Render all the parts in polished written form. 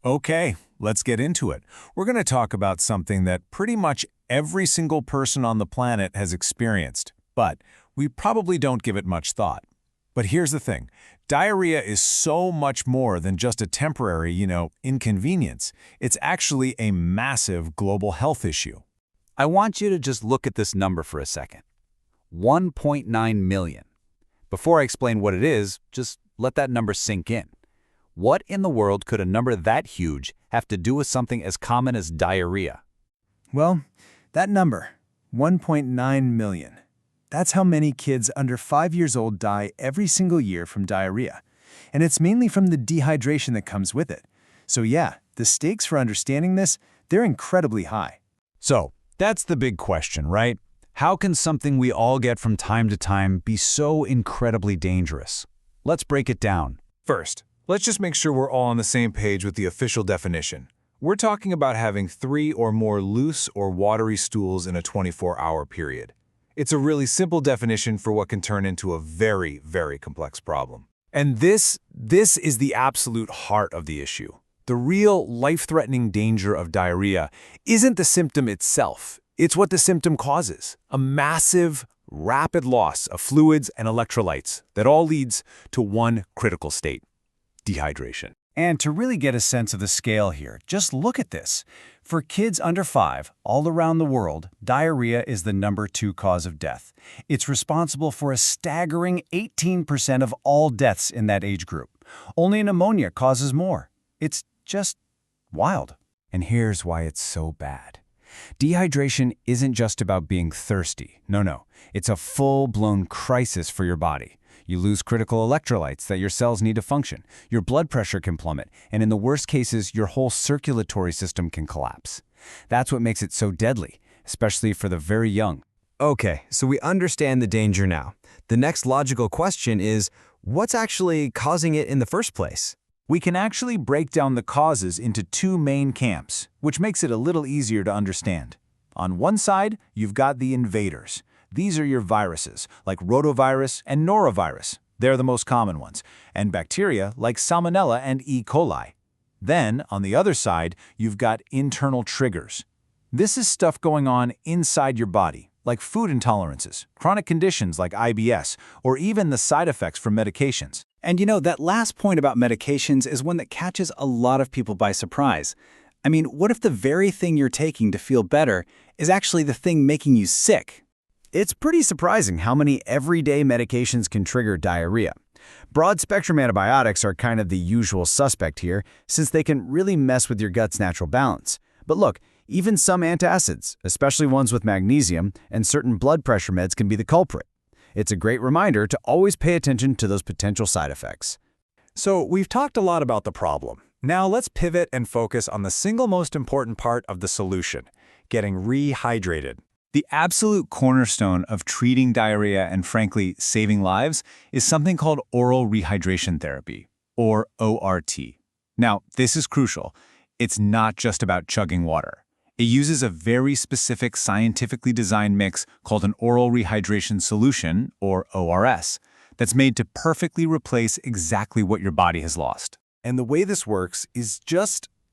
Okay, let's get into it. We're going to talk about something that pretty much every single person on the planet has experienced, but we probably don't give it much thought. But here's the thing. Diarrhea is so much more than just a temporary, inconvenience. It's actually a massive global health issue. I want you to just look at this number for a second. 1.9 million. Before I explain what it is, just let that number sink in. What in the world could a number that huge have to do with something as common as diarrhea? Well, that number, 1.9 million. That's how many kids under 5 years old die every single year from diarrhea. And it's mainly from the dehydration that comes with it. So yeah, the stakes for understanding this, they're incredibly high. So, that's the big question, right? How can something we all get from time to time be so incredibly dangerous? Let's break it down. First, let's just make sure we're all on the same page with the official definition. We're talking about having 3 or more loose or watery stools in a 24-hour period. It's a really simple definition for what can turn into a very, very complex problem. And this is the absolute heart of the issue. The real life-threatening danger of diarrhea isn't the symptom itself. It's what the symptom causes, a massive, rapid loss of fluids and electrolytes that all leads to one critical state: dehydration. And to really get a sense of the scale here, just look at this. For kids under 5, all around the world, diarrhea is the number 2 cause of death. It's responsible for a staggering 18% of all deaths in that age group. Only pneumonia causes more. It's just wild. And here's why it's so bad. Dehydration isn't just about being thirsty. No. It's a full-blown crisis for your body. You lose critical electrolytes that your cells need to function. Your blood pressure can plummet, and in the worst cases, your whole circulatory system can collapse. That's what makes it so deadly, especially for the very young. Okay, so we understand the danger now. The next logical question is, what's actually causing it in the first place? We can actually break down the causes into 2 main camps, which makes it a little easier to understand. On one side, you've got the invaders. These are your viruses, like rotavirus and norovirus. They're the most common ones. And bacteria, like Salmonella and E. coli. Then, on the other side, you've got internal triggers. This is stuff going on inside your body, like food intolerances, chronic conditions like IBS, or even the side effects from medications. And that last point about medications is one that catches a lot of people by surprise. I mean, what if the very thing you're taking to feel better is actually the thing making you sick? It's pretty surprising how many everyday medications can trigger diarrhea. Broad-spectrum antibiotics are kind of the usual suspect here, since they can really mess with your gut's natural balance. But look, even some antacids, especially ones with magnesium, and certain blood pressure meds can be the culprit. It's a great reminder to always pay attention to those potential side effects. So we've talked a lot about the problem. Now let's pivot and focus on the single most important part of the solution: getting rehydrated. The absolute cornerstone of treating diarrhea and, frankly, saving lives is something called oral rehydration therapy, or ORT. Now, this is crucial. It's not just about chugging water. It uses a very specific scientifically designed mix called an oral rehydration solution, or ORS, that's made to perfectly replace exactly what your body has lost. And the way this works is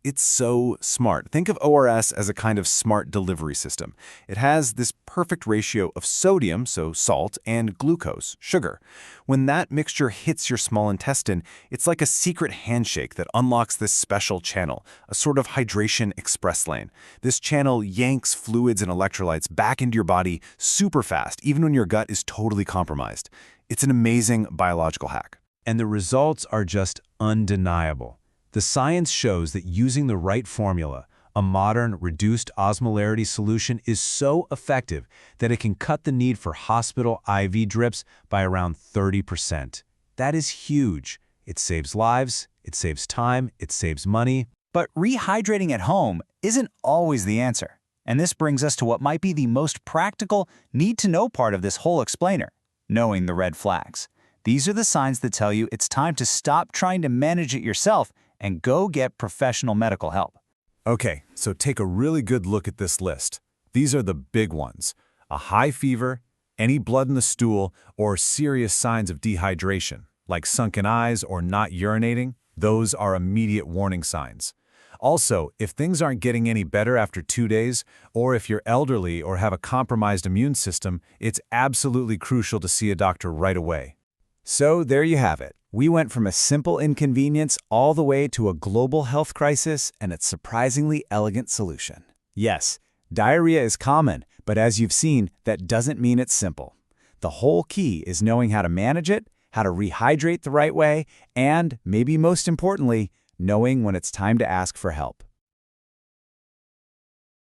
it's so smart. Think of ORS as a kind of smart delivery system. It has this perfect ratio of sodium, so salt, and glucose, sugar. When that mixture hits your small intestine, it's like a secret handshake that unlocks this special channel, a sort of hydration express lane. This channel yanks fluids and electrolytes back into your body super fast, even when your gut is totally compromised. It's an amazing biological hack. And the results are just undeniable. The science shows that using the right formula, a modern reduced osmolarity solution, is so effective that it can cut the need for hospital IV drips by around 30%. That is huge. It saves lives, it saves time, it saves money. But rehydrating at home isn't always the answer. And this brings us to what might be the most practical, need-to-know part of this whole explainer: knowing the red flags. These are the signs that tell you it's time to stop trying to manage it yourself and go get professional medical help. Okay, so take a really good look at this list. These are the big ones: a high fever, any blood in the stool, or serious signs of dehydration, like sunken eyes or not urinating. Those are immediate warning signs. Also, if things aren't getting any better after 2 days, or if you're elderly or have a compromised immune system, it's absolutely crucial to see a doctor right away. So there you have it. We went from a simple inconvenience all the way to a global health crisis and its surprisingly elegant solution. Yes, diarrhea is common, but as you've seen, that doesn't mean it's simple. The whole key is knowing how to manage it, how to rehydrate the right way, and, maybe most importantly, knowing when it's time to ask for help.